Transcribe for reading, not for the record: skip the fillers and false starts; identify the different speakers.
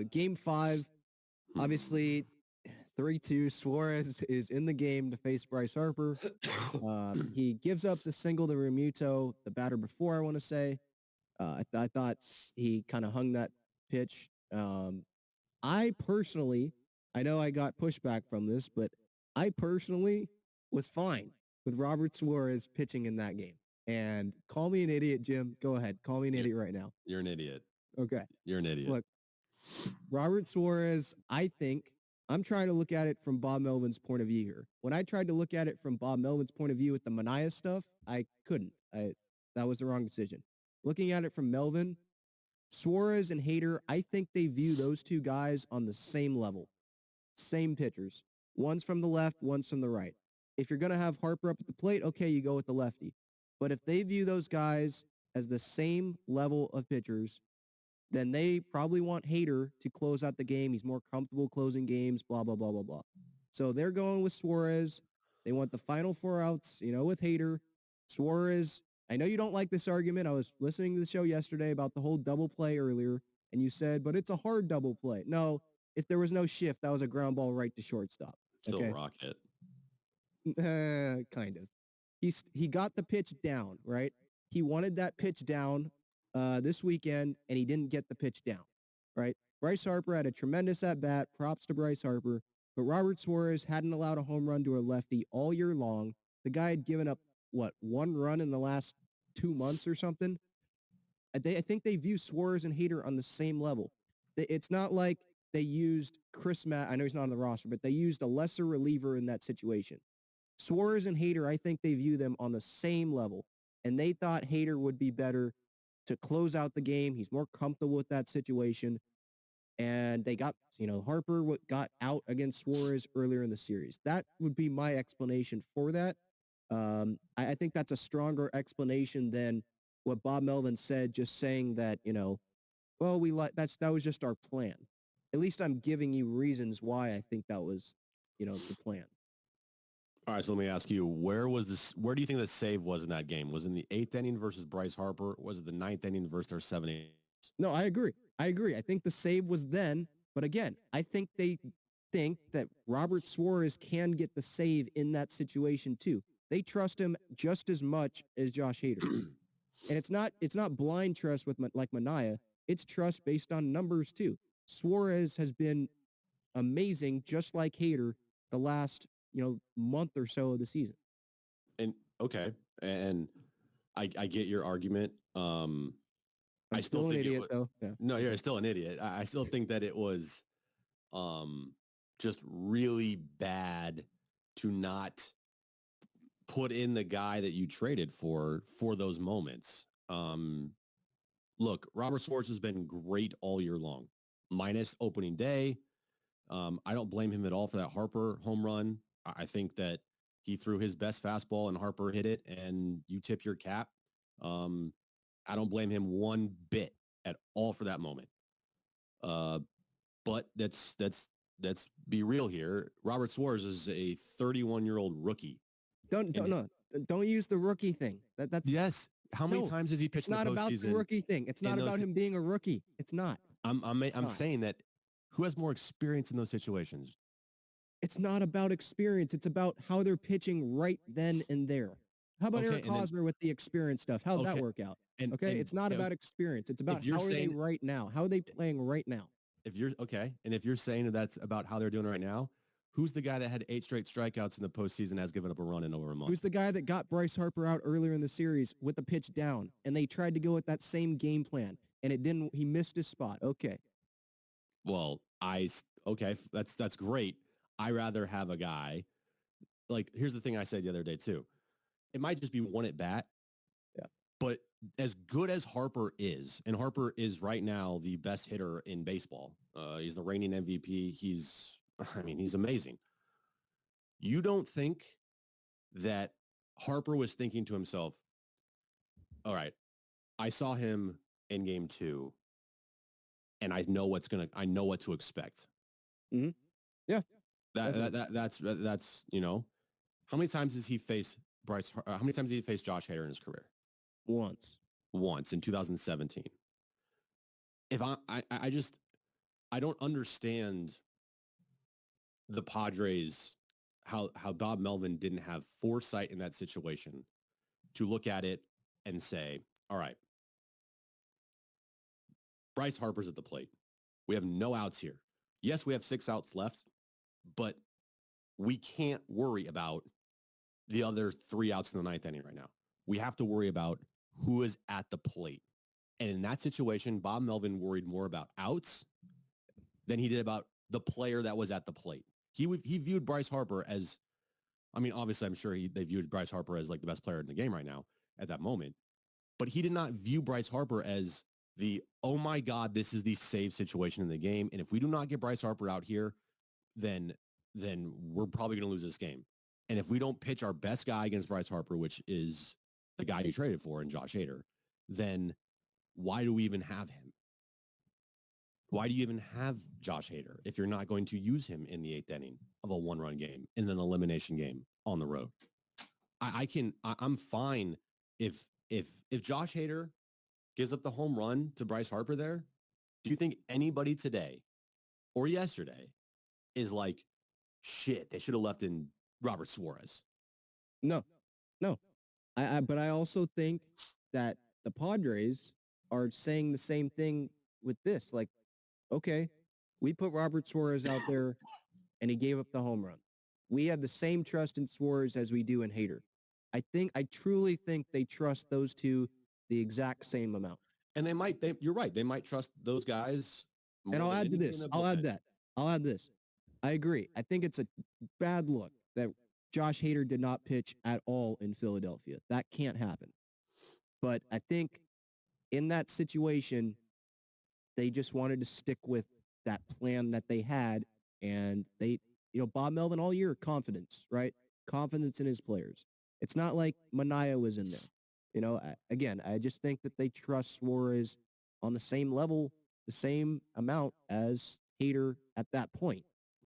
Speaker 1: Game 5, obviously 3-2. Suarez is in the game to face Bryce Harper. He gives up the single to Remuto, the batter before, I want to say. I thought he kind of hung that pitch. I personally, I know I got pushback from this, but I personally was fine with Robert Suarez pitching in that game. And call me an idiot, Jim. Go ahead. Call me an idiot right now.
Speaker 2: You're an idiot.
Speaker 1: Okay.
Speaker 2: You're an idiot.
Speaker 1: Look, Robert Suarez, I think, I'm trying to look at it from Bob Melvin's point of view here. When I tried to look at it from Bob Melvin's point of view with the Manaea stuff, I couldn't. That was the wrong decision. Looking at it from Melvin, Suarez and Hader, I think they view those two guys on the same level. Same pitchers. One's from the left, one's from the right. If you're going to have Harper up at the plate, okay, you go with the lefty. But if they view those guys as the same level of pitchers, then they probably want Hader to close out the game. He's more comfortable closing games, blah, blah, blah, blah, blah. So they're going with Suarez. They want the final 4 outs, with Hader. Suarez, I know you don't like this argument. I was listening to the show yesterday about the whole double play earlier, and you said, but it's a hard double play. No, if there was no shift, that was a ground ball right to shortstop.
Speaker 2: Still rocket.
Speaker 1: Kind of. He got the pitch down, right? He wanted that pitch down this weekend, and he didn't get the pitch down, right? Bryce Harper had a tremendous at-bat. Props to Bryce Harper. But Robert Suarez hadn't allowed a home run to a lefty all year long. The guy had given up, 1 run in the last 2 months or something? I think they view Suarez and Hader on the same level. It's not like they used Chris Matt. I know he's not on the roster, but they used a lesser reliever in that situation. Suarez and Hader, I think they view them on the same level. And they thought Hader would be better to close out the game. He's more comfortable with that situation. And they got, Harper got out against Suarez earlier in the series. That would be my explanation for that. I think that's a stronger explanation than what Bob Melvin said, just saying that, that was just our plan. At least I'm giving you reasons why I think that was, the plan.
Speaker 2: All right, so let me ask you, where do you think the save was in that game? Was it in the 8th inning versus Bryce Harper? Was it the 9th inning versus their 7th innings?
Speaker 1: No, I agree. I think the save was then, but again, I think they think that Robert Suarez can get the save in that situation too. They trust him just as much as Josh Hader. And it's not blind trust like Manaea. It's trust based on numbers too. Suarez has been amazing, just like Hader, the last month or so of the season.
Speaker 2: And okay, and I get your argument. I still think
Speaker 1: an idiot, though. Yeah.
Speaker 2: No, you're still an idiot. I still think that it was just really bad to not put in the guy that you traded for those moments. Look, Robert Suarez has been great all year long, minus opening day. I don't blame him at all for that Harper home run. I think that he threw his best fastball and Harper hit it, and you tip your cap. I don't blame him one bit at all for that moment. But let's be real here. Robert Suarez is a 31-year-old rookie.
Speaker 1: Don't use the rookie thing. That's
Speaker 2: yes. How many times has he pitched in the postseason?
Speaker 1: It's not about the rookie thing. It's not about him being a rookie. It's not.
Speaker 2: I'm saying that who has more experience in those situations?
Speaker 1: It's not about experience. It's about how they're pitching right then and there. How about Eric Hosmer with the experience stuff? How'd that work out? It's not about experience. It's about how are they right now? How are they playing right now?
Speaker 2: If you're saying that's about how they're doing right now, who's the guy that had 8 straight strikeouts in the postseason has given up a run in over a month?
Speaker 1: Who's the guy that got Bryce Harper out earlier in the series with the pitch down, and they tried to go with that same game plan, and it didn't. He missed his spot. Okay.
Speaker 2: Well, that's great. I rather have a guy like, here's the thing I said the other day too. It might just be one at bat.
Speaker 1: Yeah.
Speaker 2: But as good as Harper is, and Harper is right now the best hitter in baseball. He's the reigning MVP. He's amazing. You don't think that Harper was thinking to himself, all right, I saw him in game 2 and I know what to expect.
Speaker 1: Mm-hmm. Yeah.
Speaker 2: That's how many times has he faced how many times did he face Josh Hader in his career? Once in 2017. If I don't understand the Padres, how Bob Melvin didn't have foresight in that situation to look at it and say, all right, Bryce Harper's at the plate. We have no outs here. Yes, we have 6 outs left, but we can't worry about the other 3 outs in the 9th inning right now. We have to worry about who is at the plate. And in that situation, Bob Melvin worried more about outs than he did about the player that was at the plate. He viewed Bryce Harper as, I mean, obviously, I'm sure they viewed Bryce Harper as like the best player in the game right now at that moment. But he did not view Bryce Harper as the, oh my God, this is the save situation in the game. And if we do not get Bryce Harper out here, then we're probably going to lose this game. And if we don't pitch our best guy against Bryce Harper, which is the guy you traded for in Josh Hader, then why do we even have him? Why do you even have Josh Hader if you're not going to use him in the 8th inning of a 1-run game, in an elimination game on the road? I'm fine if Josh Hader gives up the home run to Bryce Harper there. Do you think anybody today or yesterday is like, shit, they should have left in Robert Suarez?
Speaker 1: No. But I also think that the Padres are saying the same thing with this. Like, okay, we put Robert Suarez out there and he gave up the home run. We have the same trust in Suarez as we do in Hader. I truly think they trust those two the exact same amount.
Speaker 2: And you're right. They might trust those guys.
Speaker 1: And I'll add to this. I'll add this. I agree. I think it's a bad look that Josh Hader did not pitch at all in Philadelphia. That can't happen. But I think in that situation, they just wanted to stick with that plan that they had. And they, Bob Melvin all year, confidence, right? Confidence in his players. It's not like Manaea was in there. Again, I just think that they trust Suarez on the same level, the same amount as Hader at that point.